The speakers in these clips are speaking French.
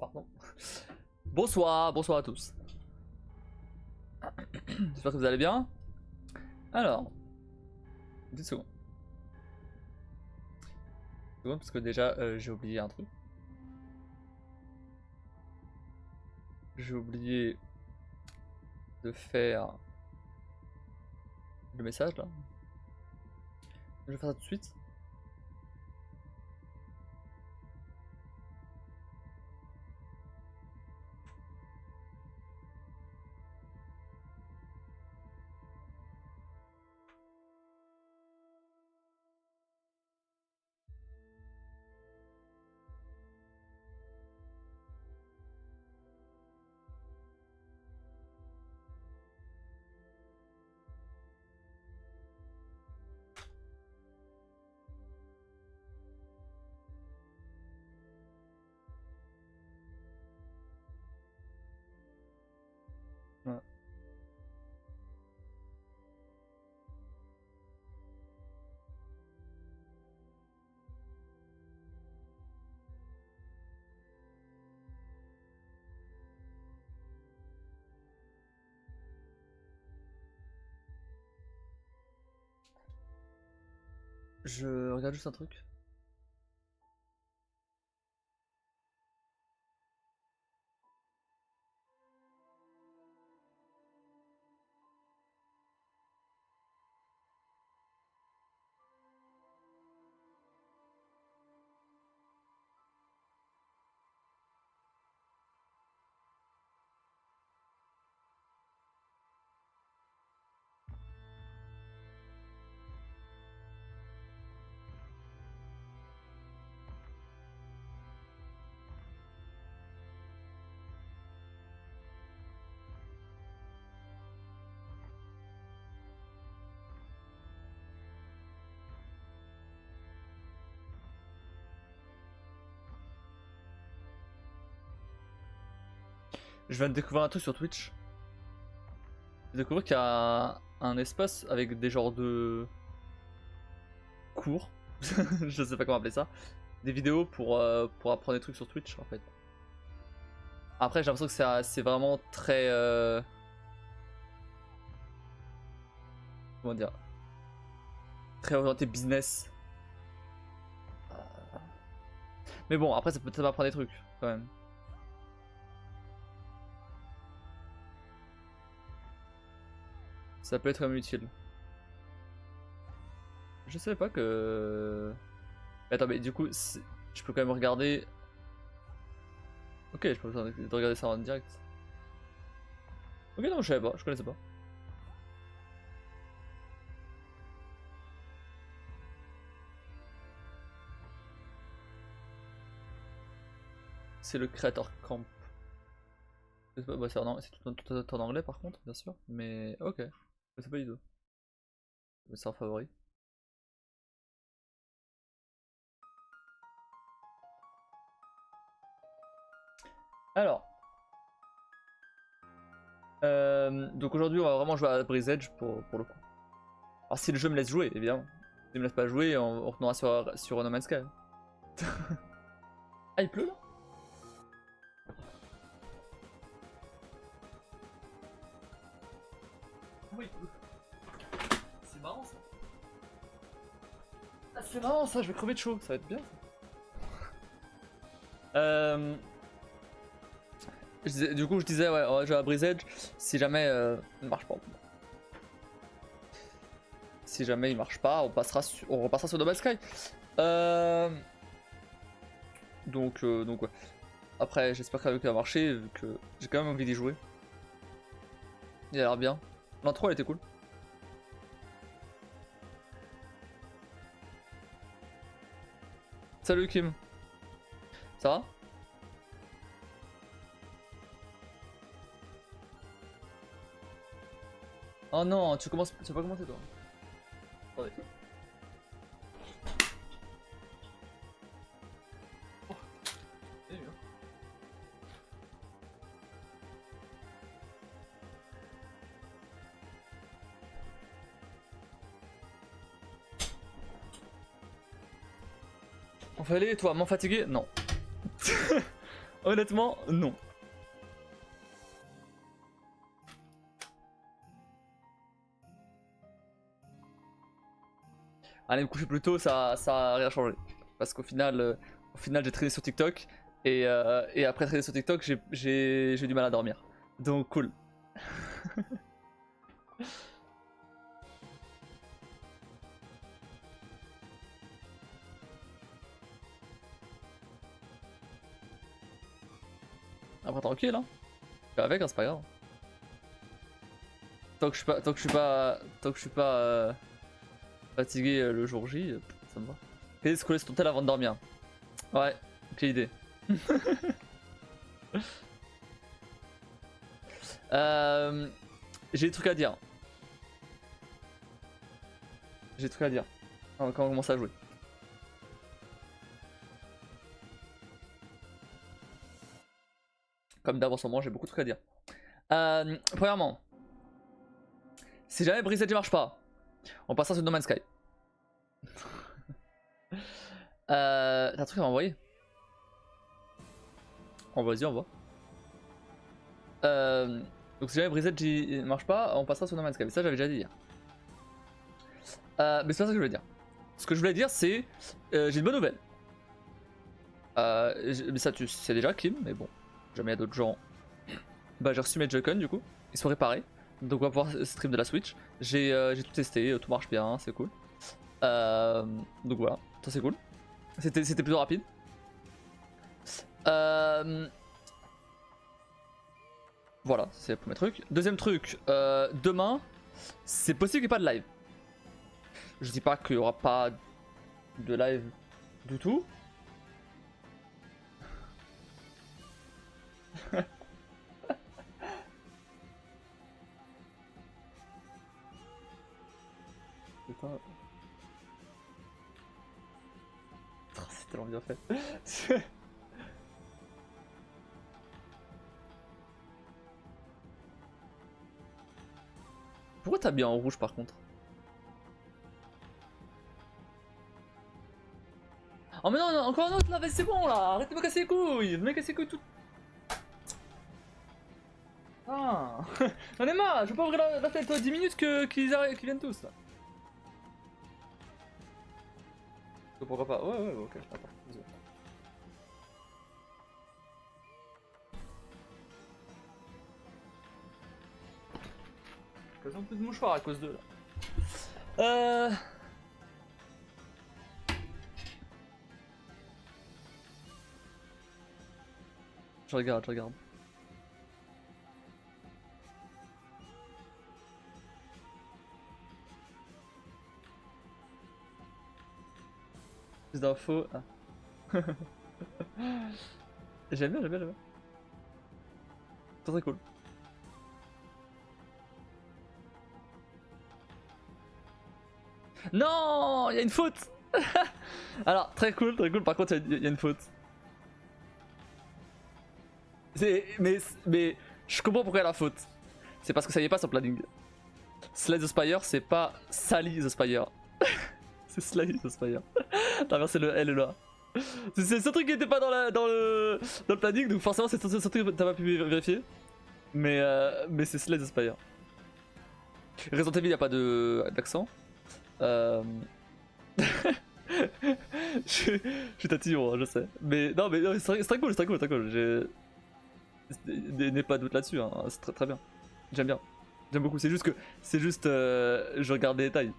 Pardon. Bonsoir, bonsoir à tous. J'espère que vous allez bien. Alors, une petite seconde. Une seconde parce que déjà j'ai oublié un truc. J'ai oublié de faire le message là. Je vais faire ça tout de suite. Ouais. Je regarde juste un truc. Je viens de découvrir un truc sur Twitch. J'ai découvert qu'il y a un espace avec des genres de cours. Je sais pas comment appeler ça. Des vidéos pour apprendre des trucs sur Twitch en fait. Après j'ai l'impression que c'est vraiment très... comment dire, très orienté business. Mais bon, après ça peut peut-être m'apprendre des trucs quand même. Ça peut être quand même utile. Je savais pas que... Mais attends, mais du coup, je peux quand même regarder... Ok, je peux de regarder ça en direct. Ok, non, je savais pas, je connaissais pas. C'est le Creator Camp. Bah, c'est tout en anglais par contre, bien sûr. Mais ok, je sais pas du tout. C'est un favori. Alors. Donc aujourd'hui on va vraiment jouer à Breeze Edge pour le coup. Alors si le jeu me laisse jouer, évidemment. S'il me laisse pas jouer, on retournera sur No Man's Sky. Ah, il pleut là? Oui, il pleut. C'est marrant ça. Ah, c'est marrant ça, je vais crever de chaud, ça va être bien ça. Du coup je disais ouais, on va jouer à Breeze Edge si jamais il marche pas. Si jamais il marche pas, on repassera sur No Man's Sky. Donc ouais. Après j'espère qu'il va marcher vu que j'ai quand même envie d'y jouer. Il a l'air bien. L'intro elle était cool. Salut Kim. Ça va? Oh non, tu vas pas commencer toi. Attendez. Oh, c'est mieux. On va aller, toi, m'en fatiguer? Non. Honnêtement, non. Aller me coucher plus tôt, ça a rien changé. Parce qu'au final, j'ai traîné sur TikTok. Et après traîner sur TikTok, j'ai du mal à dormir. Donc cool. Après tranquille hein. Je fais avec hein, c'est pas grave. Tant que je suis pas fatigué le jour J, ça me va. Quelle scroller sur ton tel avant de dormir. Ouais, quelle idée. J'ai des trucs à dire. J'ai des trucs à dire. Quand on commence à jouer. Comme d'avant en moment, j'ai beaucoup de trucs à dire. Premièrement, si jamais Brisette marche pas, on passera sur No Man's Sky. T'as un truc à m'envoyer? On vas-y, on voit. Donc si jamais Brisette marche pas, on passera sur No Man's Sky. Mais ça, j'avais déjà dit hier. Mais c'est pas ça que je voulais dire. Ce que je voulais dire, c'est j'ai une bonne nouvelle. Mais ça, tu sais déjà, Kim, mais bon, jamais il y a d'autres gens. Bah, j'ai reçu mes Joy-Con du coup, ils sont réparés. Donc, on va pouvoir stream de la Switch. J'ai tout testé, tout marche bien, c'est cool. Donc, voilà, ça c'est cool. C'était plutôt rapide. Voilà, c'est le premier truc. Deuxième truc, demain, c'est possible qu'il n'y ait pas de live. Je dis pas qu'il n'y aura pas de live du tout. Putain. C'est tellement bien fait. Pourquoi t'as bien en rouge par contre? Oh mais non, non encore un autre là, c'est bon là, arrête de me casser les couilles, me casser les couilles tout. Ah, j'en ai marre, je veux pas ouvrir la fenêtre 10 minutes qu'ils viennent tous là. Pourquoi pas? Ouais, ok, attends, désolé. J'ai un peu de mouchoir à cause d'eux là. Je regarde. Plus d'infos. Ah. J'aime bien. C'est très cool. Non, il y a une faute. Alors, très cool. Par contre, il y a une faute. Mais je comprends pourquoi il y a la faute. C'est parce que ça y est pas sur planning. Slay the Spire, c'est pas Sally the Spire. C'est Slay the Spire. T'as inversé le L là. C'est ce truc qui était pas dans le planning, donc forcément c'est ce truc que t'as pas pu vérifier. Mais c'est Slay the Spire. Resident Evil, y a pas d'accent. Je suis tatillon, je sais. Mais non, c'est très cool. N'aie pas de doute là-dessus, hein. C'est très bien. J'aime bien. J'aime beaucoup. C'est juste, je regarde les détails.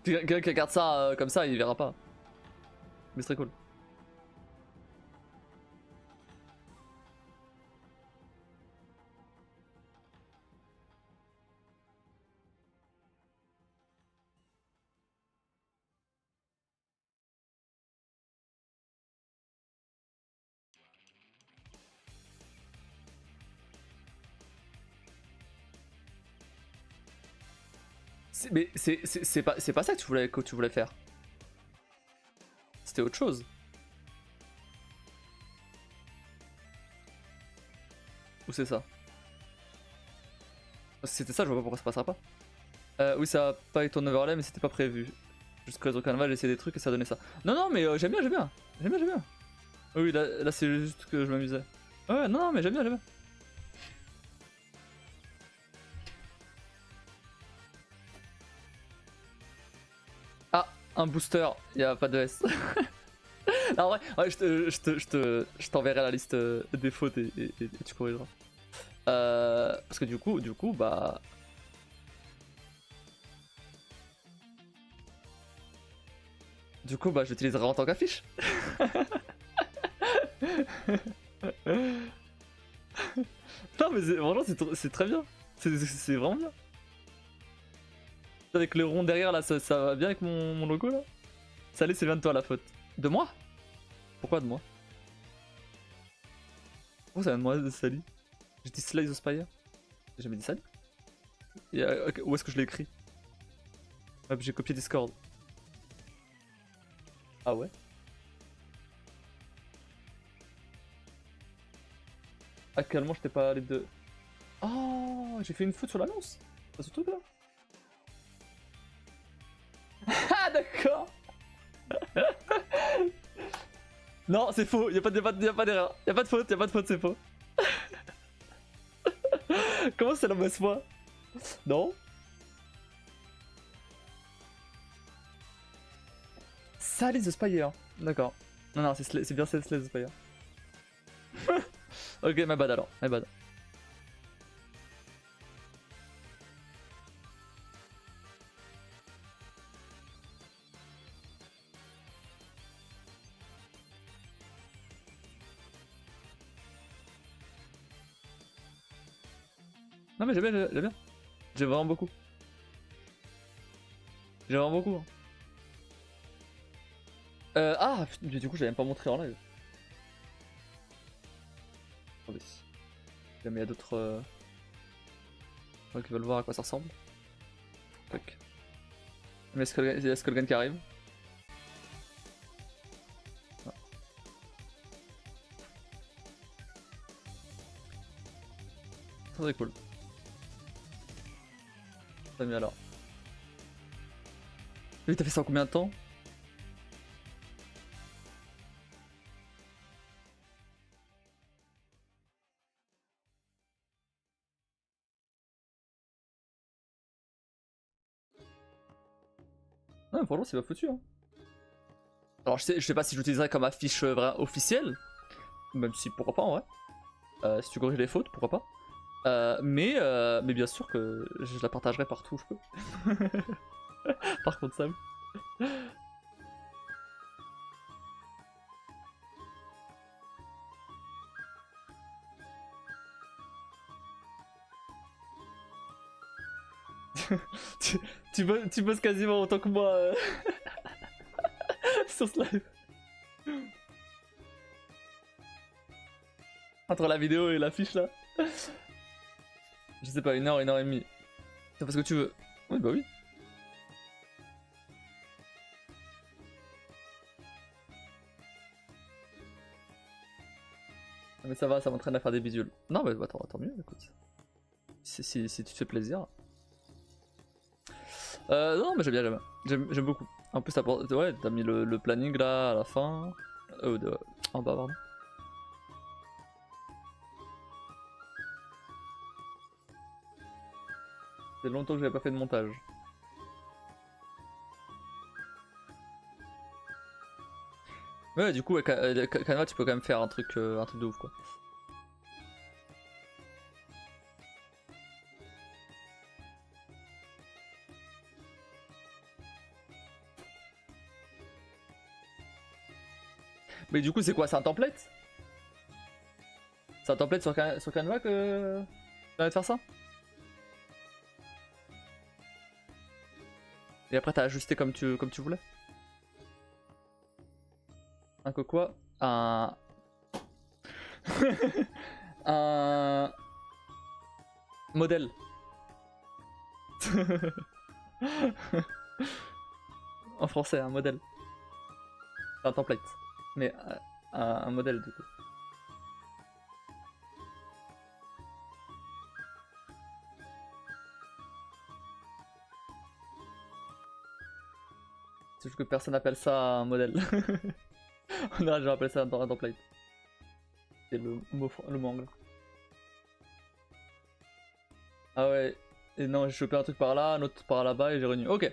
Quelqu'un qui regarde ça comme ça, il verra pas. Mais c'est très cool. Mais c'est pas ça que tu voulais faire. C'était autre chose. Ou c'est ça? Si c'était ça, je vois pas pourquoi ça passera pas. Oui, ça a pas été en overlay, mais c'était pas prévu. Juste que sur Canva, j'ai essayé des trucs et ça donnait ça. Non, mais j'aime bien. Oui, là c'est juste que je m'amusais. Ouais, non, non, mais j'aime bien, j'aime bien. Ah, un booster, y a pas de S. En vrai, ouais, je t'enverrai la liste des fautes et tu corrigeras. Parce que du coup, bah. Du coup, bah, j'utiliserai en tant qu'affiche. Non, mais vraiment, c'est très bien. C'est vraiment bien. Avec le rond derrière, là, ça va bien avec mon logo, là. Salut, c'est bien de toi, la faute. De moi? Pourquoi de moi? Pourquoi ça vient de moi, de Sally? J'ai dit Slice the Spire. J'ai jamais dit Sally. Où est-ce que je l'ai écrit? Hop, j'ai copié Discord. Ah ouais? Actuellement, je t'ai pas les deux. Oh, j'ai fait une faute sur l'annonce. C'est ce truc là. Ah d'accord. Non, c'est faux. Y'a pas d'erreur. Y'a pas de faute, c'est faux. Comment c'est la mauvaise foi? Non. Sally the Spire. D'accord. Non, non, c'est bien Sally the Spire. Ok, my bad alors. My bad. Non mais j'aime bien, j'aime bien. J'aime vraiment beaucoup. J'aime vraiment beaucoup. Hein. Ah, putain, du coup, j'avais même pas montré en live. Oh, mais si. Jamais il y a d'autres qui veulent voir à quoi ça ressemble. Tac. Mais il y a Skullgun qui arrive. Ah. Très cool. T'as mis alors. Lui, t'as fait ça en combien de temps? Ouais, franchement, c'est pas foutu. Hein. Alors, je sais pas si j'utiliserais comme affiche officielle. Même si, pourquoi pas en vrai. Si tu corriges les fautes, pourquoi pas. Mais bien sûr que je la partagerai partout où je peux. Par contre, Sam. Tu bosses quasiment autant que moi sur ce live. Entre la vidéo et l'affiche là. Je sais pas, 1 heure et demie. Tu fais ce que tu veux. Oui, bah oui. Mais ça va, ça m'entraîne à faire des visuels. Non, mais bah, tant mieux, écoute. Si tu te fais plaisir. Non, mais j'aime bien, j'aime beaucoup. En plus, t'as mis le planning là à la fin. En bas, pardon. C'est longtemps que j'avais pas fait de montage. Ouais, du coup, avec Canva, tu peux quand même faire un truc de ouf quoi. Mais du coup, c'est quoi? C'est un template? C'est un template sur Canva que tu vas de faire ça? Et après, t'as ajusté comme tu voulais? Un quoi? Un modèle. En français, un modèle. C'est un template. Mais un modèle du coup. C'est juste que personne appelle ça un modèle. On a déjà appelé ça dans Plate. C'est le mot anglais. Ah ouais. Et non, j'ai chopé un truc par là, un autre par là-bas et j'ai revenu. Ok.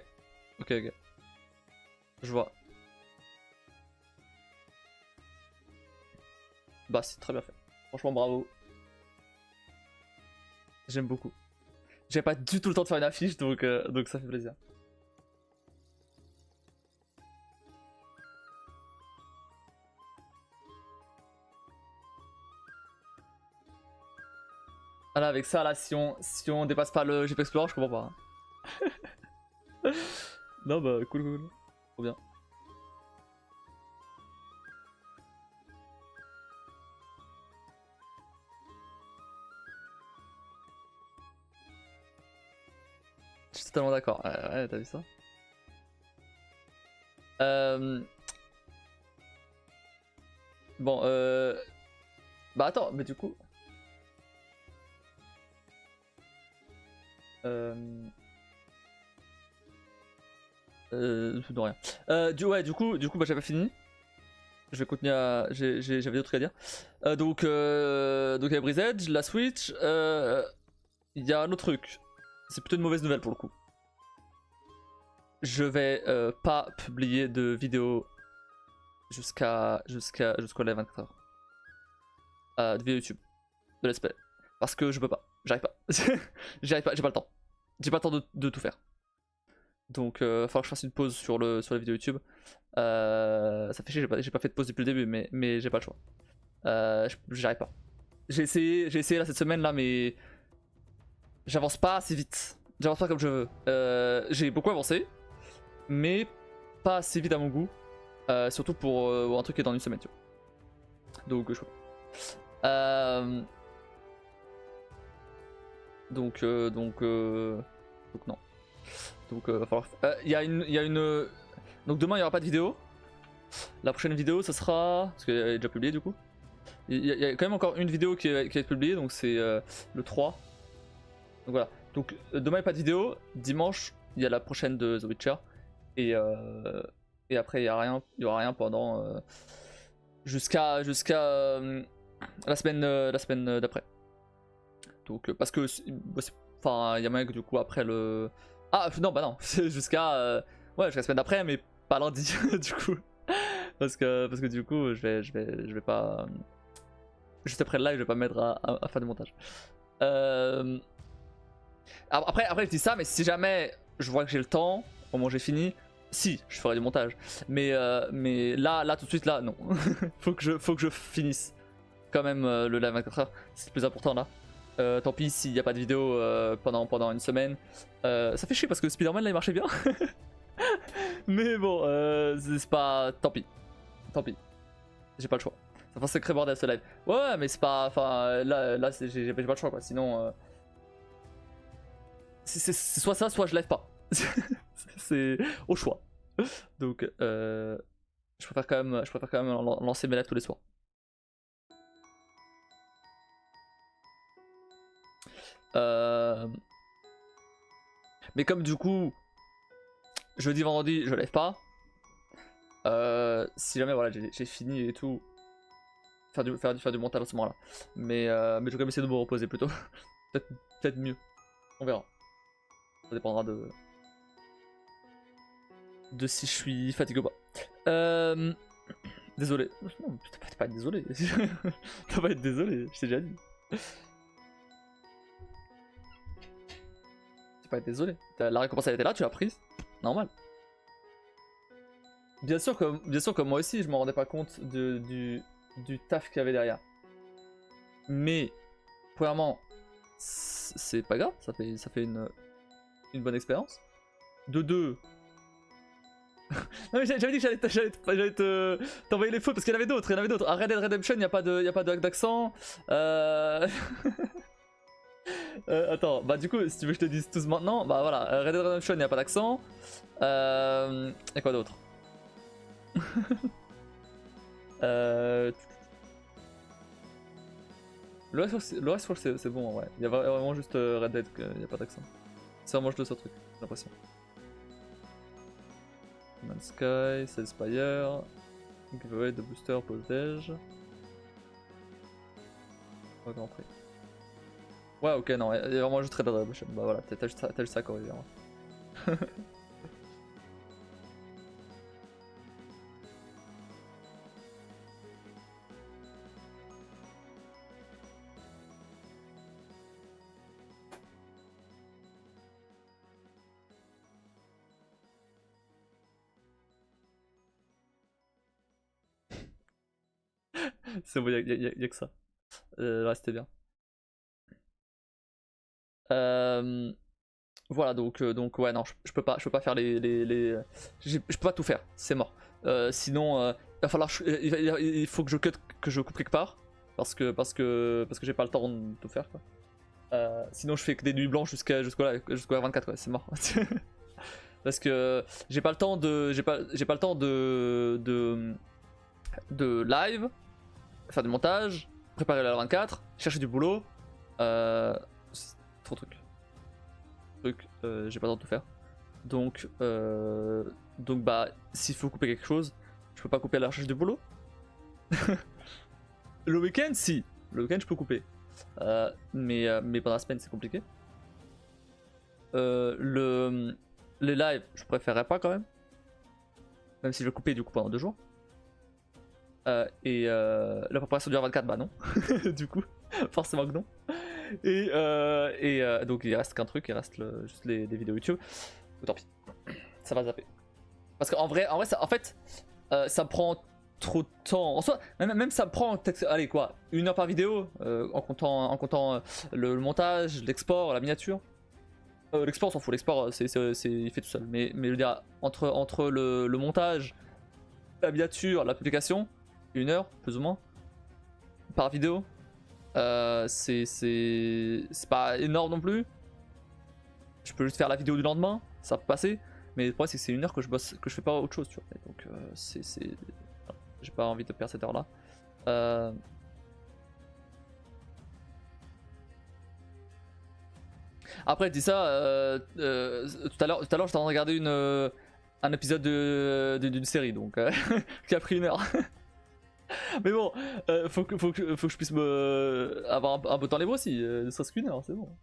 Ok. Je vois. Bah c'est très bien fait. Franchement bravo. J'aime beaucoup. J'ai pas du tout le temps de faire une affiche donc ça fait plaisir. Ah là avec ça là si on dépasse pas le GP Explorer je comprends pas. Hein. Non bah cool. Trop bien. Je suis totalement d'accord. Ouais, t'as vu ça? Bon, bah attends, mais du coup. Non, rien. Du coup, bah j'ai pas fini. Je vais continuer à. J'avais d'autres trucs à dire. Donc il y a Breeze Edge, la Switch. Il y a un autre truc. C'est plutôt une mauvaise nouvelle pour le coup. Je vais pas publier de vidéo jusqu'au live 24h. De vidéo YouTube. De let's play. Parce que je peux pas. J'arrive pas. J'ai pas le temps. J'ai pas le temps de tout faire. Donc il va falloir que je fasse une pause sur les vidéos YouTube. Ça fait chier, j'ai pas fait de pause depuis le début, mais j'ai pas le choix. J'arrive pas. J'ai essayé là cette semaine là, mais j'avance pas assez vite. J'avance pas comme je veux. J'ai beaucoup avancé, mais pas assez vite à mon goût. Surtout pour un truc qui est dans une semaine, tu vois. Donc je peux pas. Donc non. Donc va falloir. Il y a une. Donc demain il y aura pas de vidéo. La prochaine vidéo ça sera. Parce qu'elle est déjà publiée du coup. Il y a quand même encore une vidéo qui va être publiée, donc c'est le 3. Donc voilà. Donc demain il n'y a pas de vidéo. Dimanche il y a la prochaine de The Witcher. Et après il y aura rien pendant. Jusqu'à la semaine d'après. Donc parce que. Enfin il y a moyen que du coup après le. Ah non bah non. C'est jusqu'à la semaine d'après mais pas lundi du coup. Parce que du coup je vais pas. Juste après le live, je vais pas me mettre à faire du montage. Après, je dis ça, mais si jamais je vois que j'ai le temps, au moment où j'ai fini, si, je ferai du montage. Mais là, tout de suite, là, non. faut que je finisse quand même le live 24h. C'est le plus important là. Tant pis s'il n'y a pas de vidéo pendant une semaine. Ça fait chier parce que Spider-Man là il marchait bien. Mais bon, c'est pas. Tant pis. J'ai pas le choix. Ça fait un sacré bordel ce live. Ouais, mais c'est pas. Enfin, là j'ai pas le choix quoi. Sinon. C'est soit ça, soit je lève pas. C'est au choix. Donc, je préfère quand même lancer mes lives tous les soirs. Mais comme du coup, jeudi, vendredi, je lève pas. Si jamais voilà, j'ai fini et tout. Faire du montage à ce moment-là. Mais je vais quand même essayer de me reposer plutôt. Peut-être mieux. On verra. Ça dépendra de si je suis fatigué ou pas. Désolé. Non, t'as pas à être désolé. T'as pas à être désolé, je t'ai déjà dit. T'as pas à être désolé. La récompense elle était là, tu l'as prise. Normal. Bien sûr que moi aussi je m'en rendais pas compte du taf qu'il y avait derrière. Mais, premièrement, c'est pas grave, ça fait une bonne expérience. De deux. Non mais j'avais dit que j'allais t'envoyer les fautes parce qu'il y en avait d'autres, À Red Dead Redemption, il n'y a pas d'accent. Attends, bah du coup, si tu veux que je te dise tous maintenant, bah voilà, Red Dead Redemption, il n'y a pas d'accent. Et quoi d'autre? Le reste, je crois que c'est bon en vrai. Il y a vraiment juste Red Dead, il n'y a pas d'accent. C'est vraiment juste le seul truc, j'ai l'impression. Man's Sky, Spire. Giveaway de booster, pause déj. Ouais, Grand Prix. Ouais, ok, non, il y a vraiment juste Red Dead Redemption. Bah voilà, t'as juste ça à corriger. Hein. C'est bon, y a que ça. Le reste est bien. Voilà, donc ouais, non, je peux pas faire je peux pas tout faire, c'est mort. Sinon, il va falloir, il faut que je coupe quelque part, parce que j'ai pas le temps de tout faire, quoi. Sinon, je fais que des nuits blanches jusqu'à R24, quoi, c'est mort. Parce que j'ai pas le temps j'ai pas le temps de live, faire du montage, préparer la 24, chercher du boulot, c'est trop de trucs, j'ai pas le temps de tout faire. Donc bah, s'il faut couper quelque chose, je peux pas couper à la recherche du boulot. Le week-end, si. Le week-end, je peux couper. Mais pendant la semaine, c'est compliqué. Les lives, je préférerais pas quand même. Même si je vais couper du coup pendant 2 jours. Et la préparation du R24, bah non. Du coup, forcément que non. Et donc il reste qu'un truc, il reste juste les vidéos YouTube. Tant pis, ça va zapper. Parce qu'en vrai, ça, en fait, ça prend trop de temps. En soi, même ça prend peut-être, allez quoi, 1 heure par vidéo, en comptant le montage, l'export, la miniature. L'export, on s'en fout, l'export, il fait tout seul. Mais je veux dire, entre le montage, la miniature, la publication, 1 heure, plus ou moins, par vidéo. C'est pas énorme non plus. Je peux juste faire la vidéo du lendemain, ça peut passer. Mais le problème, c'est que c'est 1 heure que je bosse, que je fais pas autre chose, tu vois. Et donc, j'ai pas envie de perdre cette heure-là. Après, je dis ça, tout à l'heure, j'étais en train de regarder un épisode d'une série, donc qui a pris 1 heure. Mais bon, faut que je puisse avoir un peu de temps libre aussi, ne serait-ce qu'1 heure, c'est bon.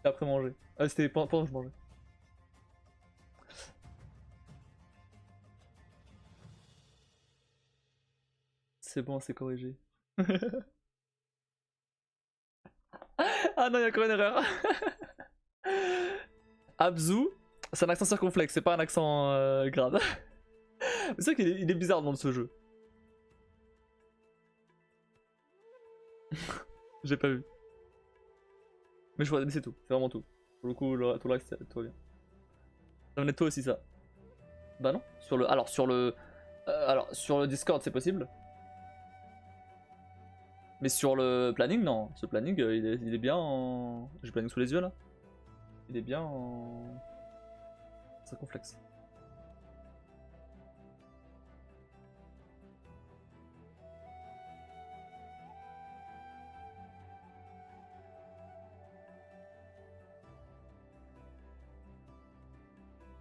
Après manger. C'était pendant que je mangeais. C'est bon, c'est corrigé. Ah non, il y a encore une erreur. Abzu, c'est un accent circonflexe, c'est pas un accent grave. C'est vrai qu'il est bizarre le nom de ce jeu. J'ai pas vu. Mais c'est tout, c'est vraiment tout. Pour le coup, tout le reste, tout va bien. Ça venait de toi aussi, ça. Bah non. Sur le Discord, c'est possible. Mais sur le planning, non. Ce planning, il est bien en. J'ai le planning sous les yeux là. Il est bien en. Circonflexe.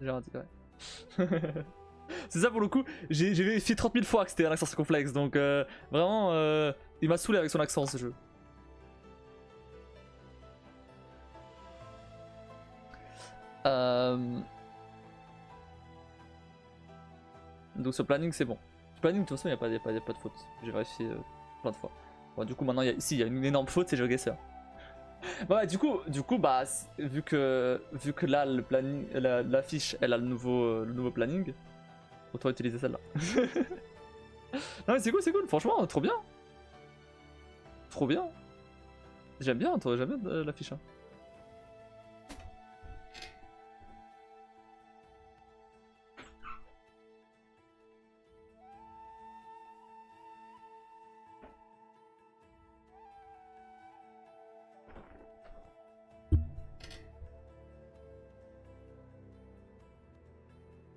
J'ai raté, ouais. C'est ça pour le coup, j'ai vérifié 30 000 fois que c'était un accent circonflexe, donc vraiment, il m'a saoulé avec son accent ce jeu. Donc ce planning c'est bon. Ce planning de toute façon il n'y a, pas de faute, j'ai vérifié plein de fois. Bon, du coup maintenant il y a une énorme faute, c'est GeoGuessr. Ouais, du coup bah vu que là le planning, l'affiche elle a le nouveau planning, autant utiliser celle-là. Non mais c'est cool, franchement, trop bien. Trop bien. J'aime bien l'affiche. Hein.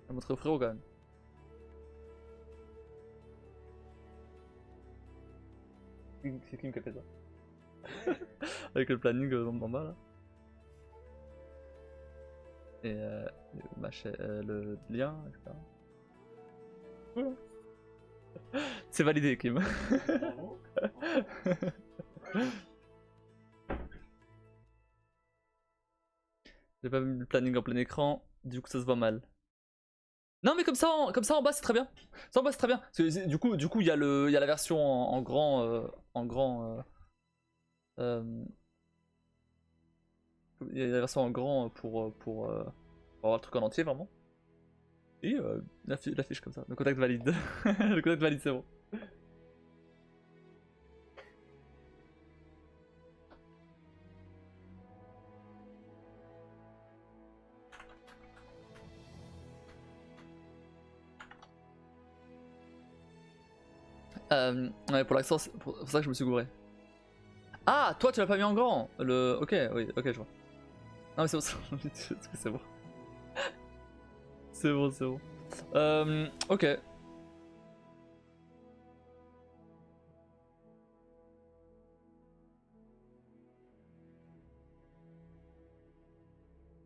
Je vais montrer au frérot quand même. C'est qui qui a fait ça? Avec le planning en bas là. Et le lien, etc. C'est validé, Kim. Bravo. J'ai pas mis le planning en plein écran, du coup ça se voit mal. Non mais comme ça en bas c'est très bien. Ça en bas c'est très bien. Du coup il y a la version en grand il y a la version en grand pour avoir le truc en entier vraiment. Et l'affiche comme ça. Le contact valide. Le contact valide c'est bon. Ouais, pour l'accent, c'est pour ça que je me suis gouré. Ah, toi tu l'as pas mis en grand. Ok, oui, ok, je vois. Non mais c'est bon, c'est bon. C'est bon, c'est bon. Ok.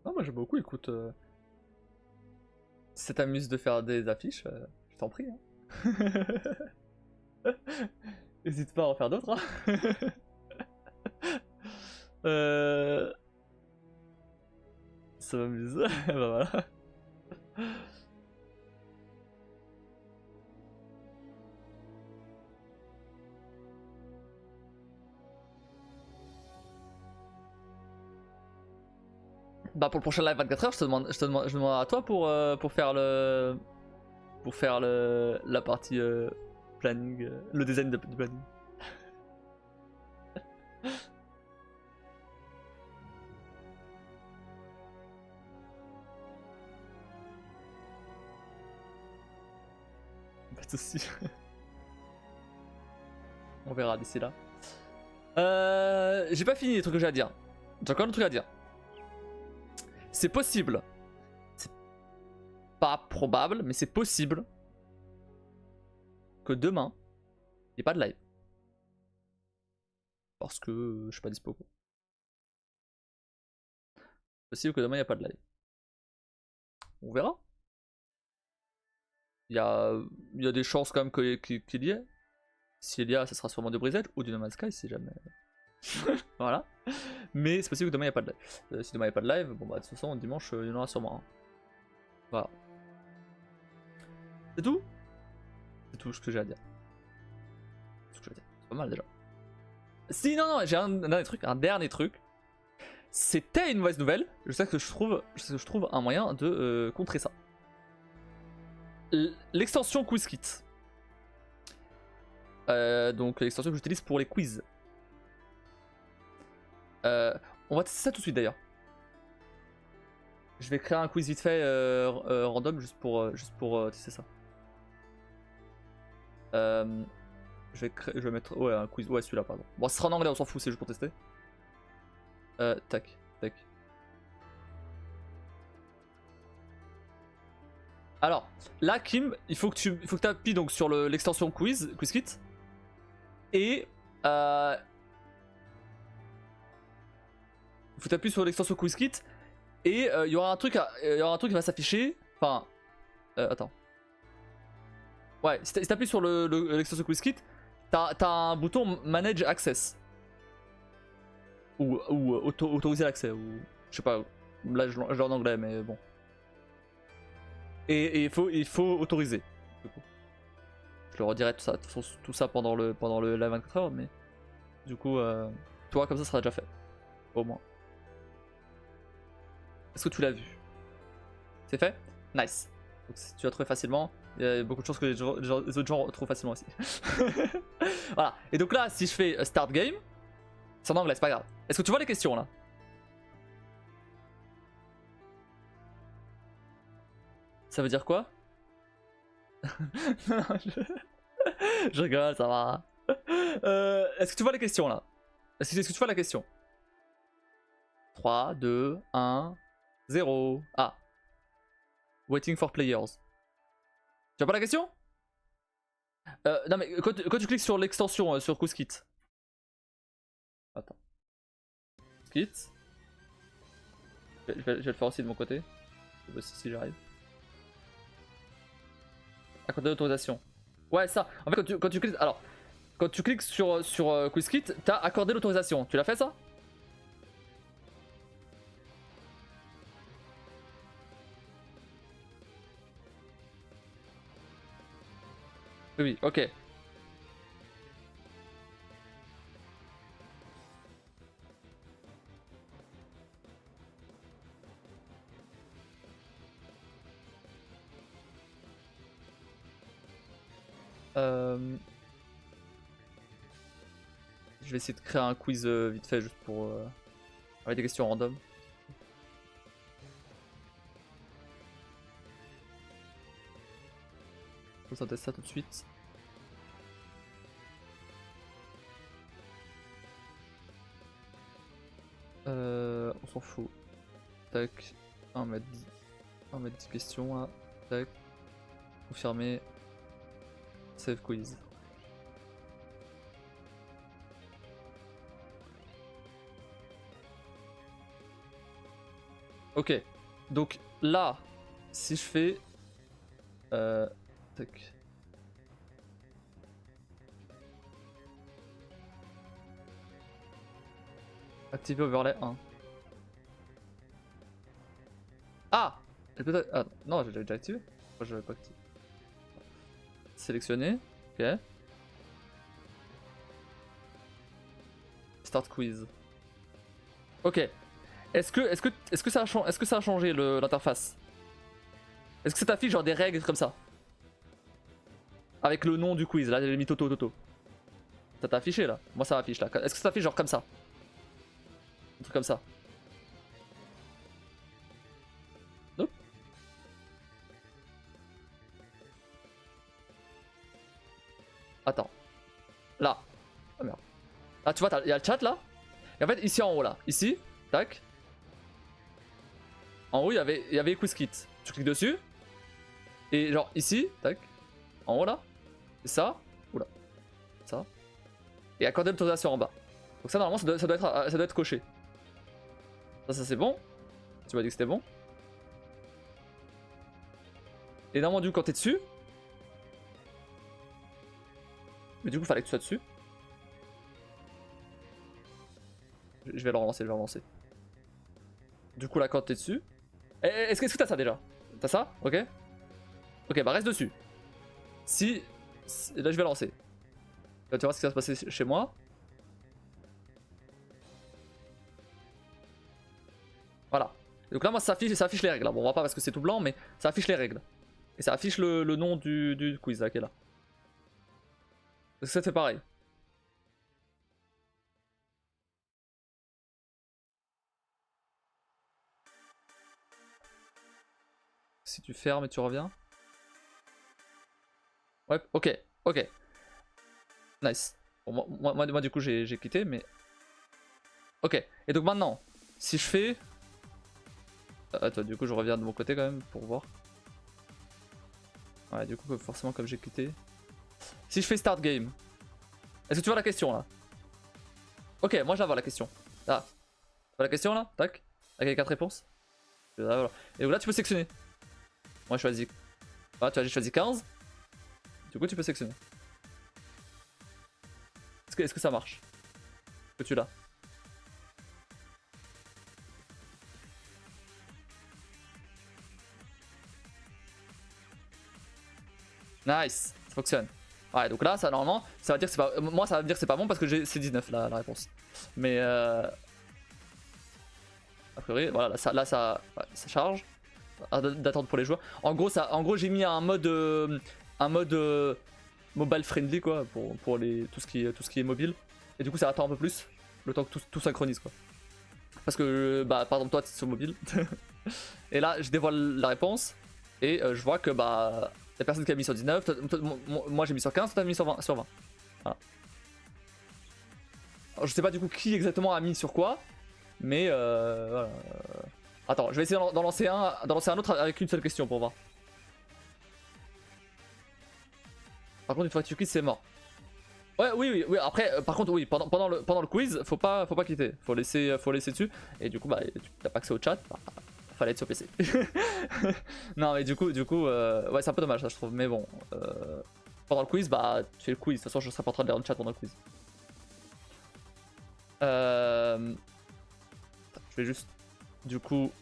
Non, moi j'aime beaucoup, écoute. Si ça t'amuse de faire des affiches, je t'en prie. Hein. N'hésite pas à en faire d'autres. Hein. Ça m'amuse. Bah voilà. Bah pour le prochain live 24h, je demande à toi pour faire la partie planning, le design du planning. Pas de soucis. On verra d'ici là. J'ai pas fini les trucs que j'ai à dire. J'ai encore un truc à dire. C'est possible. C'est pas probable, mais c'est possible que demain, il n'y ait pas de live. Parce que je suis pas dispo. C'est possible que demain, il n'y a pas de live. On verra. Il y a des chances quand même qu'il y ait. S'il y a, ça sera sûrement du Brisette ou du No Man's Sky si jamais. Voilà. Mais c'est possible que demain il n'y a pas de live. Si demain il n'y a pas de live, bon bah de toute façon dimanche il y en aura sûrement un. Voilà. C'est tout. C'est tout ce que j'ai à dire. C'est pas mal déjà. Si non, j'ai un dernier truc. C'était une mauvaise nouvelle. Je sais que je trouve un moyen de contrer ça. L'extension QuizKit. Donc l'extension que j'utilise pour les quiz. On va tester ça tout de suite d'ailleurs. Je vais créer un quiz vite fait random juste pour tester ça. Je vais mettre un quiz. Ouais, celui-là, pardon. Bon, ce sera en anglais, on s'en fout, c'est juste pour tester. Tac. Alors, là, Kim, il faut que tu appuies donc sur l'extension QuizKit. Et il faut t'appuyer sur l'extension QuizKit. Et il y aura un truc qui va s'afficher. Enfin, attends. Ouais, si t'appuies sur l'extension QuizKit, t'as un bouton Manage Access. Ou autoriser l'accès. Ou je sais pas. Là, je l'ai en anglais, mais bon. Et il faut autoriser. Du coup. Je le redirai tout ça pendant le live 24 heures, mais du coup, toi comme ça sera déjà fait. Au moins. Est-ce que tu l'as vu? C'est fait? Nice. Donc si tu l'as trouvé facilement, il y a beaucoup de chances que les autres gens trouvent facilement aussi. Voilà. Et donc là, si je fais Start Game, c'est en anglais, c'est pas grave. Est-ce que tu vois les questions là? Ça veut dire quoi? Je rigole, ça va. Est-ce que tu vois les questions là? Est-ce que tu vois la question? 3, 2, 1, 0. Ah. Waiting for players. Tu vois pas la question? Non mais quand tu cliques sur l'extension sur QuizKit. Attends. QuizKit. Je vais le faire aussi de mon côté. Si j'arrive. Accorder l'autorisation. Ouais, ça. En fait, quand tu cliques. Alors, quand tu cliques sur QuizKit, t'as accordé l'autorisation. Tu l'as fait ça? Oui, ok. Je vais essayer de créer un quiz vite fait juste pour avec des questions random. Je vais tester ça tout de suite. On s'en fout. Tac. On va mettre 10 questions là. Tac. Confirmer. Save quiz. Ok. Donc là, si je fais. Tac. Activer overlay 1. Ah, ah non, j'ai déjà activé. Pourquoi je l'avais pas activé? Sélectionner. Ok. Start quiz. Ok. Est-ce que ça a changé l'interface? Est-ce que ça t'affiche genre des règles comme ça? Avec le nom du quiz, là j'ai mis Toto. Ça t'a affiché là? Moi ça affiche là. Est-ce que ça t'affiche genre comme ça? Un truc comme ça. Nope. Attends. Là. Ah merde. Ah tu vois, il y a le chat là. Et en fait ici en haut là. Ici. Tac. En haut il y avait QuizKit. Tu cliques dessus. Et genre ici. Tac. En haut là. C'est ça. Oula. Ça. Et accorder l'autorisation en bas. Donc ça normalement ça doit être coché. Ça c'est bon. Tu m'as dit que c'était bon. Et normalement du coup quand t'es dessus. Mais du coup fallait que tu sois dessus. Je vais le relancer, Du coup là quand t'es dessus. Est-ce que t'as ça déjà? T'as ça? Ok. Ok bah reste dessus. Si... Là je vais lancer. Là tu vas voir ce qui va se passer chez moi. Voilà. Donc là moi ça affiche les règles. Bon on voit pas parce que c'est tout blanc mais ça affiche les règles. Et ça affiche le nom du quiz là qui est là. Donc ça fait pareil. Si tu fermes et tu reviens. Ouais, ok. Nice. Bon, moi du coup j'ai quitté mais... Ok, et donc maintenant, si je fais... Attends, du coup je reviens de mon côté quand même pour voir. Ouais, du coup forcément comme j'ai quitté. Si je fais start game, est-ce que tu vois la question là? Ok, moi je la vois la question. Ah, tu vois la question là? Tac. Avec les 4 réponses. Ah, voilà. Et donc là tu peux sélectionner. Moi je choisis... Ah, tu vois j'ai choisi 15. Du coup tu peux sélectionner. Est-ce que ça marche? Que tu l'as? Nice, ça fonctionne. Ouais, donc là, ça normalement, ça va dire que c'est pas. Moi, ça va me dire que c'est pas bon parce que c'est 19 la réponse. Mais a priori, voilà, là, ça charge. D'attendre pour les joueurs. En gros, j'ai mis un mode, mobile friendly quoi, pour tout ce qui est mobile. Et du coup, ça attend un peu plus le temps que tout synchronise quoi. Parce que, bah, par exemple, toi, tu es sur mobile. Et là, je dévoile la réponse et je vois que bah. La personne qui a mis sur 19, moi j'ai mis sur 15, toi t'as mis sur 20. Voilà. Alors, je sais pas du coup qui exactement a mis sur quoi, mais voilà. Attends, je vais essayer d'en lancer un autre avec une seule question pour voir. Par contre, une fois que tu quittes, c'est mort. Ouais, oui. Après, par contre, oui, pendant le quiz, faut pas quitter. Faut laisser dessus. Et du coup, bah, tu n'as pas accès au chat. Bah, fallait être sur PC. Non mais du coup ouais c'est un peu dommage ça je trouve, mais bon. Pendant le quiz, bah tu fais le quiz, de toute façon je serai pas en train de lire le chat pendant le quiz. Je vais juste du coup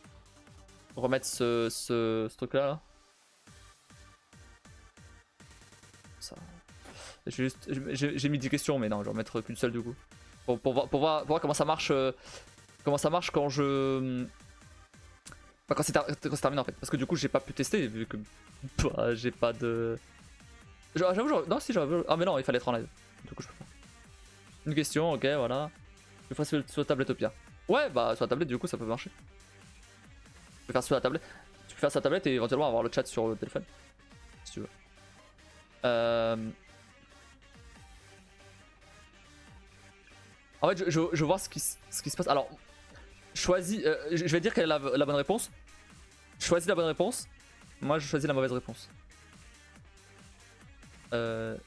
remettre ce truc là. Ça. J'ai mis 10 questions mais non je vais en mettre qu'une seule du coup. Pour voir comment ça marche. Comment ça marche quand je. Enfin, quand c'est terminé en fait. Parce que du coup j'ai pas pu tester vu que bah, j'ai pas de. J'avoue, non si j'avoue. Ah mais non il fallait être en live. Du coup je peux pas. Une question, ok voilà. Je ferai sur la tablette au pire. Ouais bah sur la tablette du coup ça peut marcher. Tu peux faire sur la tablette. Tu peux faire sur la tablette et éventuellement avoir le chat sur le téléphone. Si tu veux. En fait je veux voir ce qui se passe. Alors choisis. Je vais dire quelle est la bonne réponse. Choisis la bonne réponse. Moi je choisis la mauvaise réponse. Parce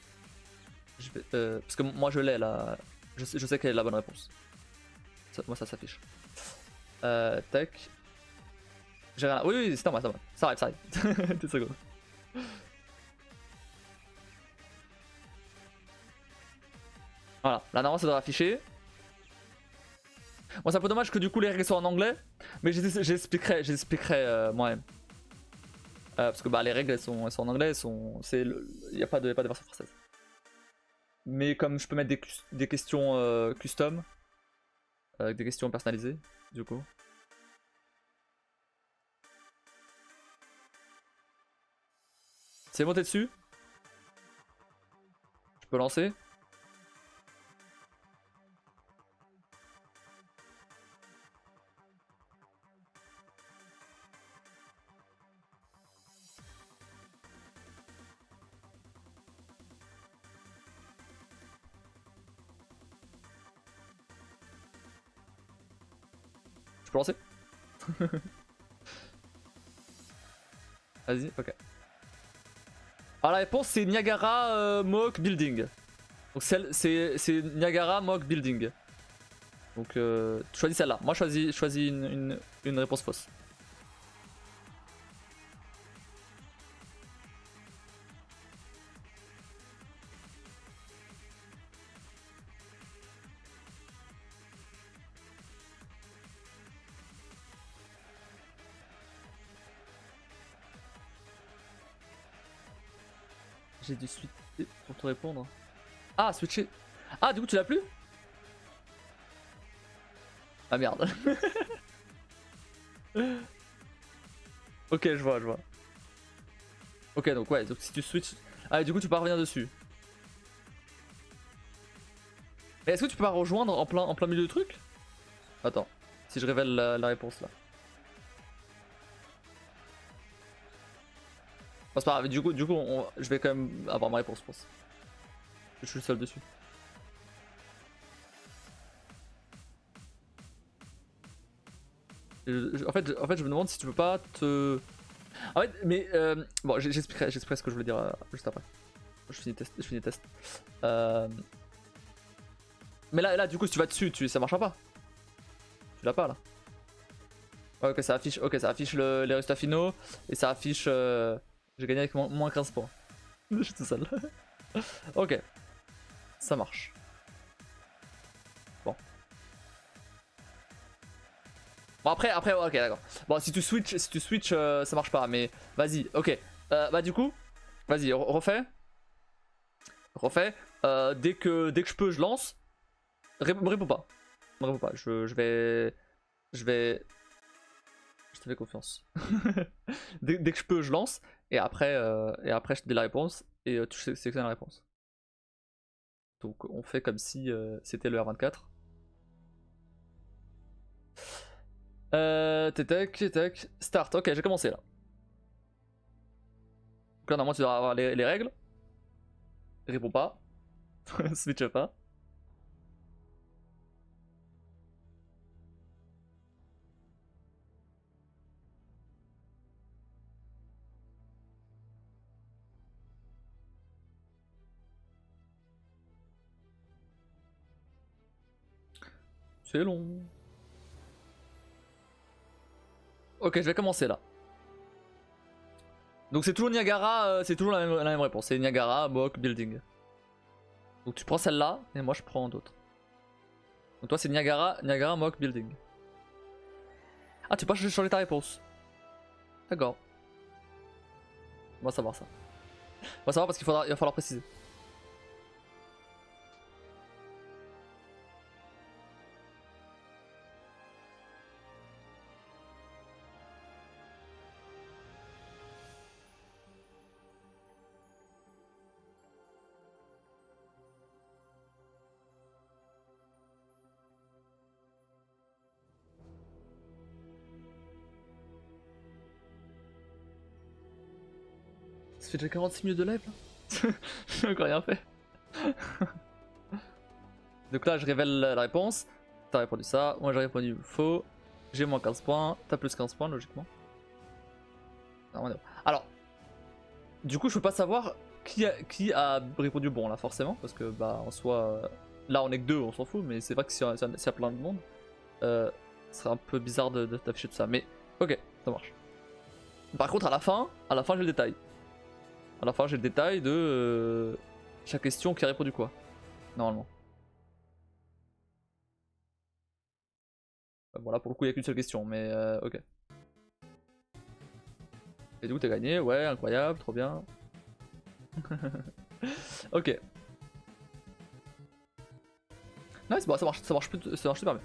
que moi je l'ai là. Je sais quelle est la bonne réponse. Moi ça s'affiche. Tac. J'ai rien. Oui, c'est normal, ça arrive. Ça arrive. 2 secondes. Voilà, là normalement ça doit afficher. Bon, c'est un peu dommage que du coup les règles soient en anglais, mais j'expliquerai moi-même. Parce que bah, les règles elles sont en anglais, il n'y a pas de version française. Mais comme je peux mettre des questions custom, avec des questions personnalisées, du coup. C'est monté dessus. Je peux lancer. Je peux lancer. Vas-y, ok. Alors la réponse c'est Niagara Mohawk Building. Donc c'est Niagara Mohawk Building. Donc choisis celle-là. Moi choisis une réponse fausse. J'ai dû switcher pour te répondre. Ah, switcher. Ah, du coup, tu l'as plus? Ah merde. Ok, je vois. Ok, donc ouais, donc si tu switches. Ah, du coup, tu peux pas revenir dessus. Mais est-ce que tu peux pas rejoindre en plein milieu du truc? Attends, si je révèle la réponse là. Bon, c'est pas grave, du coup je vais quand même avoir ma réponse, je pense. Je suis le seul dessus. En fait, je me demande si tu peux pas te. En fait, mais bon, j'expliquerai ce que je voulais dire juste après. Je finis le test. Mais là, du coup, si tu vas dessus, ça marchera pas. Tu l'as pas là. Ouais, ok, ça affiche les résultats finaux et ça affiche. J'ai gagné avec moins 15 points. Je suis tout seul. Ok, ça marche. Bon. Bon après, ok, d'accord. Bon, si tu switch, ça marche pas. Mais vas-y, ok. Bah du coup, vas-y, refais. Dès que je peux, je lance. Me réponds pas. Me réponds pas. Je vais. Je te fais confiance. dès que je peux, je lance. Et après, je te dis la réponse. Et tu sélectionnes la réponse. Donc on fait comme si c'était le R24. Tac. Start. Ok, j'ai commencé là. Donc là, normalement, tu dois avoir les règles. Réponds pas. Switch pas. C'est long. Ok, je vais commencer là. Donc c'est toujours Niagara, c'est toujours la même réponse. C'est Niagara, Mock, Building. Donc tu prends celle-là, et moi je prends d'autres. Donc toi c'est Niagara, Mock, Building. Ah, tu peux pas changer ta réponse. D'accord. On va savoir ça. On va savoir parce qu'il va falloir préciser. Ça fait déjà 46 minutes de live là. J'ai encore rien fait. Donc là je révèle la réponse. T'as répondu ça, moi j'ai répondu faux. J'ai moins 15 points, t'as plus 15 points logiquement. Alors, du coup je peux pas savoir qui a répondu bon là forcément. Parce que bah en soi, là on est que deux, on s'en fout. Mais c'est vrai que s'il y a plein de monde, ce serait un peu bizarre de t'afficher tout ça. Mais ok, ça marche. Par contre à la fin j'ai le détail. À la fin j'ai le détail de chaque question qui a répondu quoi. Normalement. Bon là pour le coup il n'y a qu'une seule question mais ok. Et du coup t'as gagné, ouais incroyable, trop bien. Ok. Nice, bon ça marche super bien.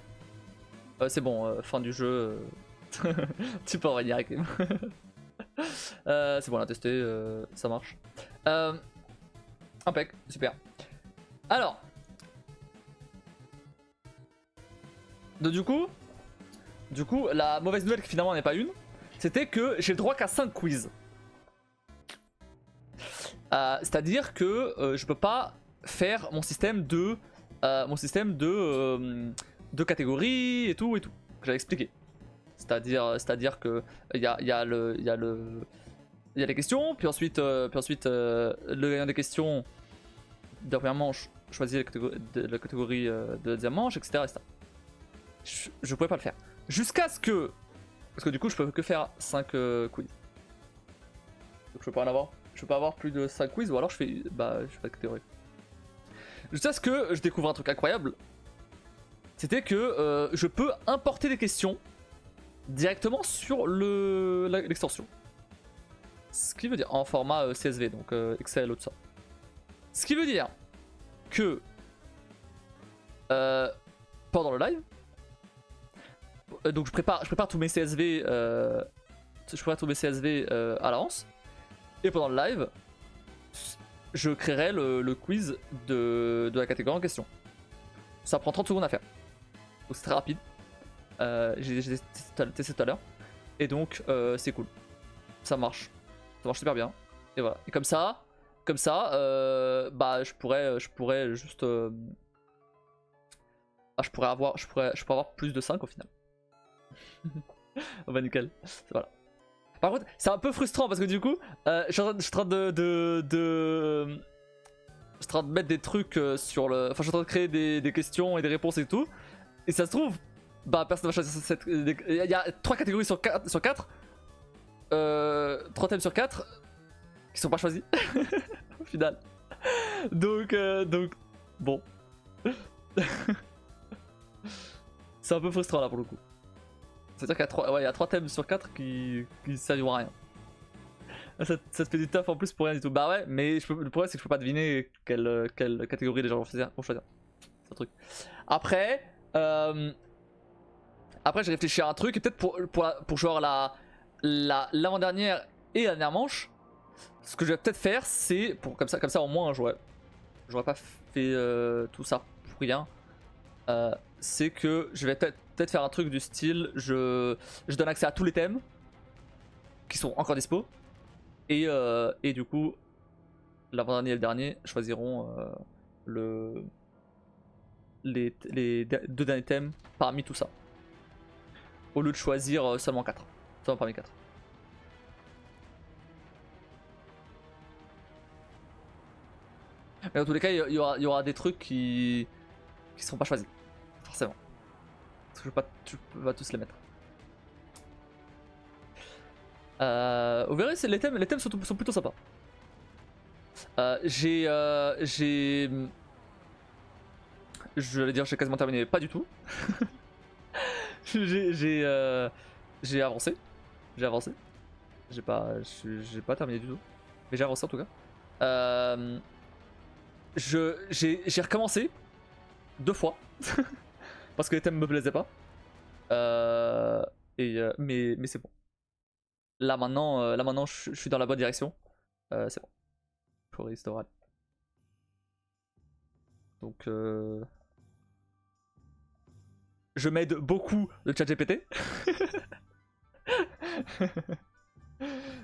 C'est bon, fin du jeu. Tu peux revenir avec c'est bon on a testé, ça marche. Impec, super. Alors. Donc du coup, la mauvaise nouvelle qui finalement n'est pas une, c'était que j'ai le droit qu'à 5 quiz. C'est-à-dire que je peux pas faire mon système de catégories et tout que j'avais expliqué. C'est-à-dire que il y a les questions, puis ensuite le gagnant des questions de la première manche choisit la catégorie de la deuxième manche, etc. Je pouvais pas le faire. Jusqu'à ce que... Parce que du coup je peux que faire 5 quiz. Donc je peux pas en avoir. Je peux pas avoir plus de 5 quiz ou alors je fais pas de catégorie. Jusqu'à ce que je découvre un truc incroyable. C'était que je peux importer des questions directement sur l'extension. Ce qui veut dire en format CSV, donc Excel ou tout ça. Ce qui veut dire que pendant le live, donc je prépare tous mes CSV, à l'avance. Et pendant le live, je créerai le quiz de la catégorie en question. Ça prend 30 secondes à faire. Donc c'est très rapide. J'ai testé tout à l'heure. Et donc c'est cool. Ça marche super bien. Et voilà. Et comme ça, bah je pourrais juste... je pourrais avoir plus de 5 au final. Bah nickel. Voilà. Par contre, c'est un peu frustrant parce que du coup, je suis en train de mettre des trucs sur le... Enfin, je suis en train de créer des questions et des réponses et tout. Et ça se trouve, bah personne va choisir cette... Il y a 3 catégories sur 4. 3 thèmes sur 4 qui sont pas choisis au final. Donc bon. C'est un peu frustrant là pour le coup. C'est-à-dire qu'il y a 3 thèmes sur 4 qui serviront à rien. Ça te fait du taf en plus pour rien du tout. Bah ouais, mais le problème c'est que je peux pas deviner quelle catégorie les gens vont choisir. C'est un truc. Après j'ai réfléchi à un truc et peut-être pour genre l'avant-dernière et la dernière manche, ce que je vais peut-être faire c'est comme ça au moins j'aurais pas fait tout ça pour rien. C'est que je vais peut-être faire un truc du style je donne accès à tous les thèmes qui sont encore dispo et du coup l'avant-dernier et le dernier choisiront les 2 derniers thèmes parmi tout ça au lieu de choisir seulement 4 parmi 4. Mais dans tous les cas il y aura des trucs qui seront pas choisis forcément parce que tu peux pas tous les mettre. Vous verrez, les thèmes sont plutôt sympas. Je vais dire j'ai quasiment terminé, pas du tout. J'ai avancé. J'ai avancé. J'ai pas terminé du tout. Mais j'ai avancé en tout cas. J'ai recommencé 2 fois. Parce que les thèmes me plaisaient pas. Mais c'est bon. Là maintenant je suis dans la bonne direction. C'est bon. Touriste oral. Donc je m'aide beaucoup de ChatGPT.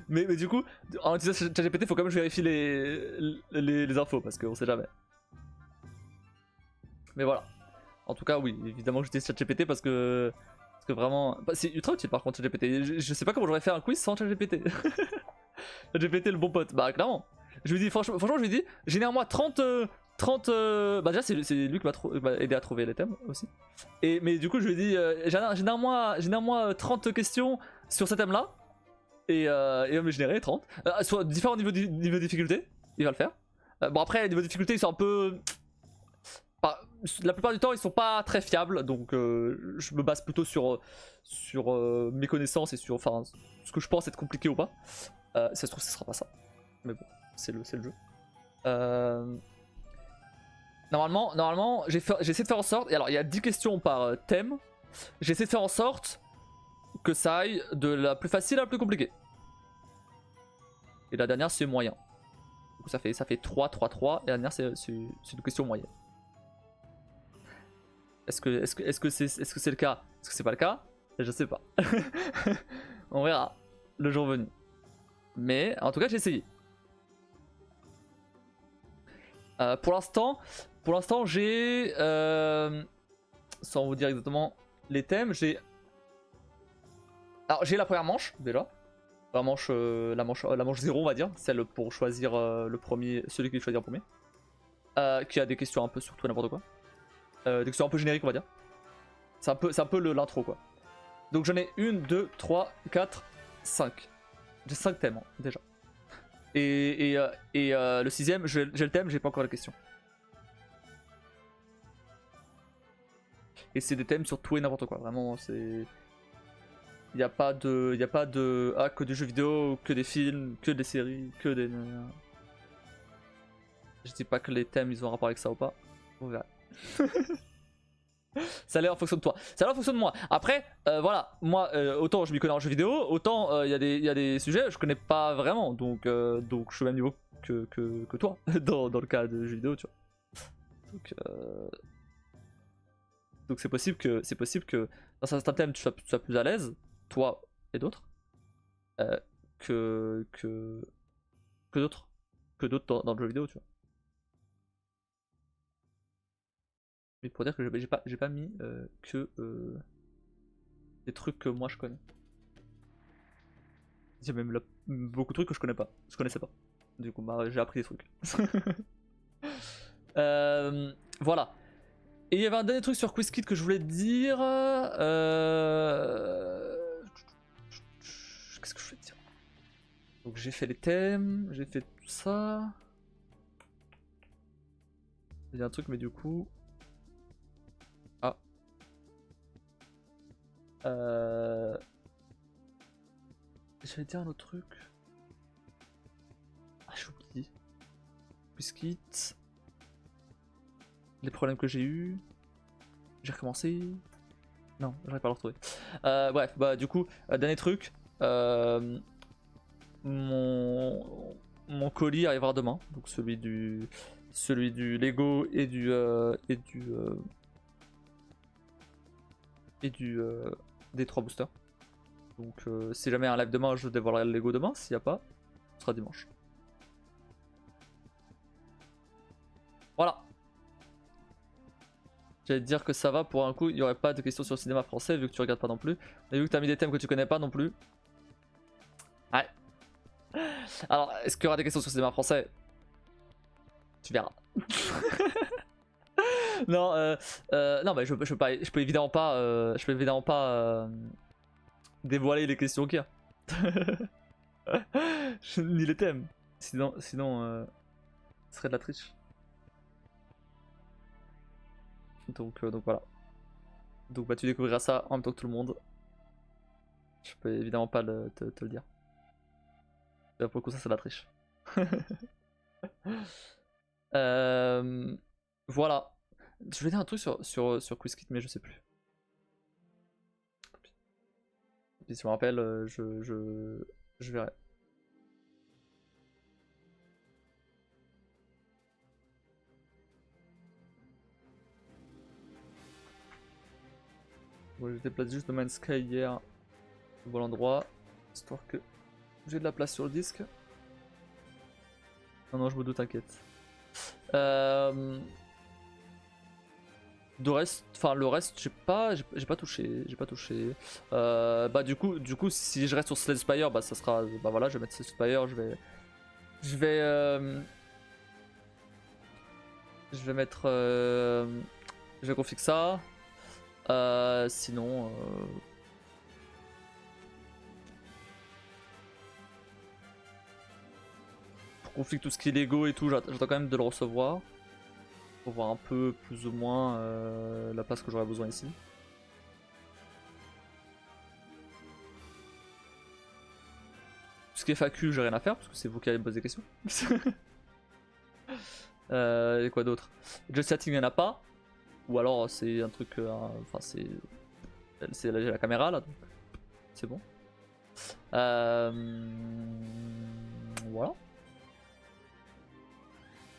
mais du coup, en utilisant ChatGPT, faut quand même que je vérifie les infos parce qu'on sait jamais. Mais voilà. En tout cas, oui, évidemment que j'utilise ChatGPT parce que vraiment. Bah, c'est ultra utile par contre ChatGPT. Je sais pas comment j'aurais fait un quiz sans ChatGPT. ChatGPT, le bon pote. Bah, clairement. Je lui dis, franchement je lui dis, généralement 30. Bah, déjà, c'est lui qui m'a aidé à trouver les thèmes aussi. Mais du coup, je lui ai dit, généralement 30 questions sur ce thème là. Et il va me générer 30. Sur différents niveaux de difficulté, il va le faire. Bon, après, les niveaux de difficulté, ils sont un peu. La plupart du temps, ils sont pas très fiables. Donc, je me base plutôt sur mes connaissances et sur ce que je pense être compliqué ou pas. Ça se trouve, ce sera pas ça. Mais bon, c'est le jeu. Normalement, j'ai essayé de faire en sorte. Et alors, il y a 10 questions par thème. J'ai essayé de faire en sorte que ça aille de la plus facile à la plus compliquée. Et la dernière, c'est moyen. Donc ça fait 3, 3, 3. Et la dernière, c'est une question moyenne. Est-ce que c'est le cas? Est-ce que c'est pas le cas? Je sais pas. On verra le jour venu. Mais en tout cas, j'ai essayé. Pour l'instant, j'ai sans vous dire exactement les thèmes, j'ai la première manche déjà, la manche 0 on va dire, celle pour choisir le premier, celui qui choisit en premier, qui a des questions un peu sur tout et n'importe quoi, des questions un peu génériques on va dire. C'est un peu l'intro quoi. Donc j'en ai 1, 2, 3, 4, 5. J'ai 5 thèmes hein, déjà. Et le 6ème, j'ai le thème, j'ai pas encore la question. Et c'est des thèmes sur tout et n'importe quoi, vraiment c'est... Il n'y a pas de... Ah, que des jeux vidéo, que des films, que des séries, que des... Je dis pas que les thèmes ils ont un rapport avec ça ou pas, on verra. Ça a l'air en fonction de toi, ça a l'air en fonction de moi. Après, voilà, moi, autant je m'y connais en jeux vidéo, autant il y a des sujets que je connais pas vraiment, donc je suis au même niveau que toi, dans le cas de jeux vidéo, tu vois. Donc c'est possible que dans certains thèmes tu sois plus à l'aise, toi et d'autres, que d'autres dans le jeu vidéo, tu vois. Mais pour dire que j'ai pas mis que des trucs que moi je connais. Il y a même beaucoup de trucs que je connaissais pas. Du coup, bah, j'ai appris des trucs. Voilà. Et il y avait un dernier truc sur QuizKit que je voulais te dire. Qu'est-ce que je voulais te dire? Donc j'ai fait les thèmes, j'ai fait tout ça. Il y a un truc, mais du coup. Ah. J'allais dire un autre truc. Ah, j'ai oublié. QuizKit. Les problèmes que j'ai eu. J'ai recommencé. Non, j'arrive pas à le retrouver. Bref, bah du coup, dernier truc. Mon colis arrivera demain. Donc celui du Lego et des 3 boosters. Donc si jamais un live demain, je dévoilerai le Lego demain. S'il n'y a pas, ce sera dimanche. Voilà. J'allais te dire que ça va pour un coup, il n'y aurait pas de questions sur le cinéma français vu que tu regardes pas non plus. Et vu que tu as mis des thèmes que tu connais pas non plus. Ouais. Alors, est-ce qu'il y aura des questions sur le cinéma français? Tu verras. Non, non, mais je peux évidemment pas, dévoiler les questions qu'il y a. Ni les thèmes. Sinon, ce serait de la triche. Donc voilà. Donc bah tu découvriras ça en même temps que tout le monde. Je peux évidemment pas te le dire. Là, pour le coup ça c'est de la triche. Voilà. Je voulais dire un truc sur QuizKit mais je sais plus. Puis si je me rappelle, je verrai. Bon, je déplace juste No Man's Sky hier au bon endroit, histoire que j'ai de la place sur le disque. Non, je me doute, t'inquiète. Le reste, j'ai pas touché, bah du coup, si je reste sur Slay Spire, bah ça sera, bah voilà, je vais mettre Slay Spire, je vais mettre, je vais config ça. Sinon, pour config tout ce qui est Lego et tout, j'attends quand même de le recevoir. Pour voir un peu plus ou moins la place que j'aurais besoin ici. Tout ce qui est FAQ, j'ai rien à faire parce que c'est vous qui allez me poser des questions. Et quoi d'autre? Just Chatting, il n'y en a pas. Ou alors c'est un truc. Enfin, c'est la caméra là, donc c'est bon. Voilà.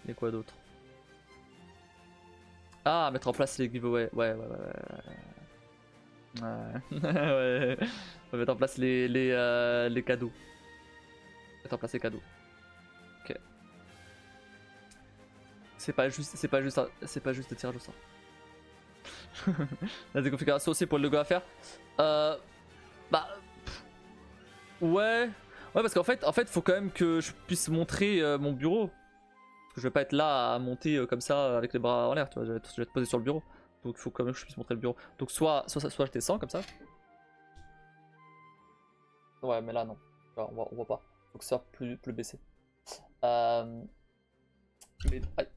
Et quoi d'autre? Ah, mettre en place les giveaways. Ouais. Ouais. On va mettre en place les cadeaux. Mettre en place les cadeaux. Ok. C'est pas juste le tirage au sort. La déconfiguration aussi pour le logo à faire. Bah. Ouais. Ouais, parce qu'en fait, faut quand même que je puisse montrer mon bureau. Parce que je vais pas être là à monter comme ça avec les bras en l'air, tu vois. Je vais être posé sur le bureau. Donc il faut quand même que je puisse montrer le bureau. Donc soit je descends comme ça. Ouais, mais là non. On voit pas. Faut que ça soit plus baissé. Mais. Aïe.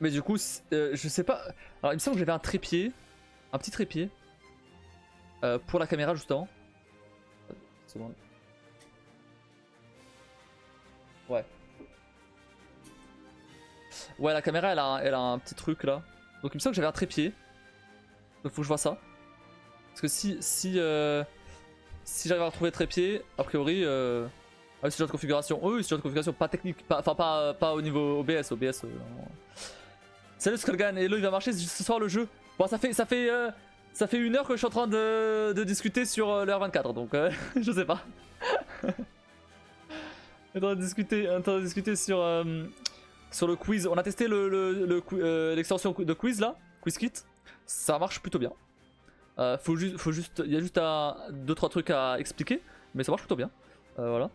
Mais du coup, je sais pas. Alors il me semble que j'avais un trépied. Un petit trépied. Pour la caméra justement. C'est bon. Ouais. Ouais, la caméra elle a un petit truc là. Donc il me semble que j'avais un trépied. Donc faut que je vois ça. Parce que si j'arrive à retrouver le trépied, a priori. Ah, c'est genre de configuration. Oui, c'est genre de configuration pas technique. Enfin, pas au niveau OBS. Salut Skullgan, hello, il va marcher ce soir le jeu. Bon, ça fait 1 heure que je suis en train de discuter sur le R24, donc je sais pas. On est en train de discuter sur le quiz. On a testé l'extension de quiz là, QuizKit. Ça marche plutôt bien. Il y a juste 2-3 trucs à expliquer, mais ça marche plutôt bien. Voilà.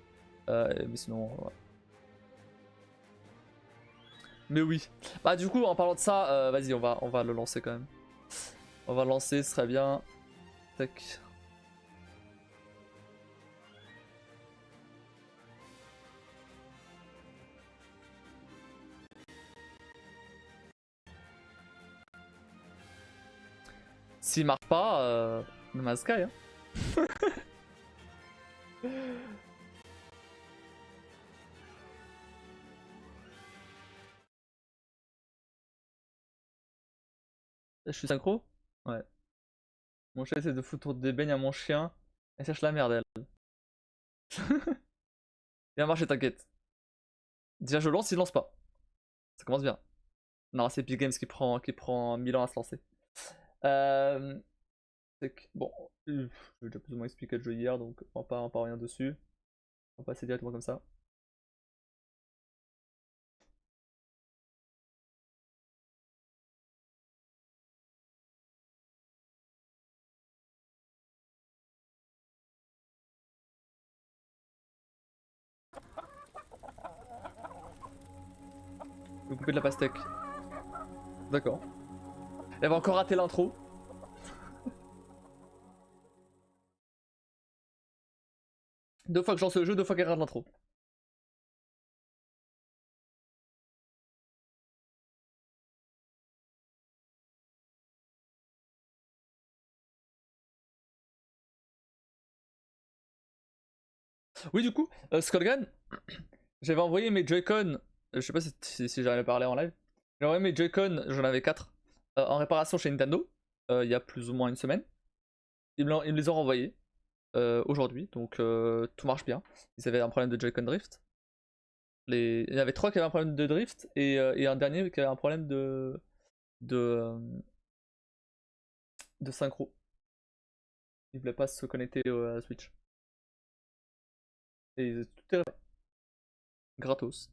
Mais sinon. Ouais. Mais oui. Bah du coup en parlant de ça, vas-y on va le lancer quand même. On va le lancer, ce serait bien. Tac. S'il marche pas, No Man's Sky hein. Je suis synchro? Ouais. Mon chat essaie de foutre des beignes à mon chien. Elle cherche la merde elle. Il va marcher, t'inquiète. Déjà je lance, il lance pas. Ça commence bien. Non, c'est Epic Games qui prend 1000 ans à se lancer. Bon, j'ai déjà plus ou moins expliqué le jeu hier, donc on va pas rien dessus. On va passer directement comme ça. Donc couper de la pastèque. D'accord. Elle va encore rater l'intro. Deux fois que je lance le jeu, deux fois qu'elle rate l'intro. Oui, du coup, Skullgun, j'avais envoyé mes Joy-Con, je sais pas si j'en avais parlé en live. J'ai envoyé mes Joy-Con, j'en avais 4, en réparation chez Nintendo, il y a plus ou moins une semaine. Ils me les ont renvoyés aujourd'hui, donc tout marche bien. Ils avaient un problème de Joy-Con drift. Il y avait 3 qui avaient un problème de drift et un dernier qui avait un problème de, euh, de synchro. Il voulait pas se connecter à la Switch. Et tout est gratos.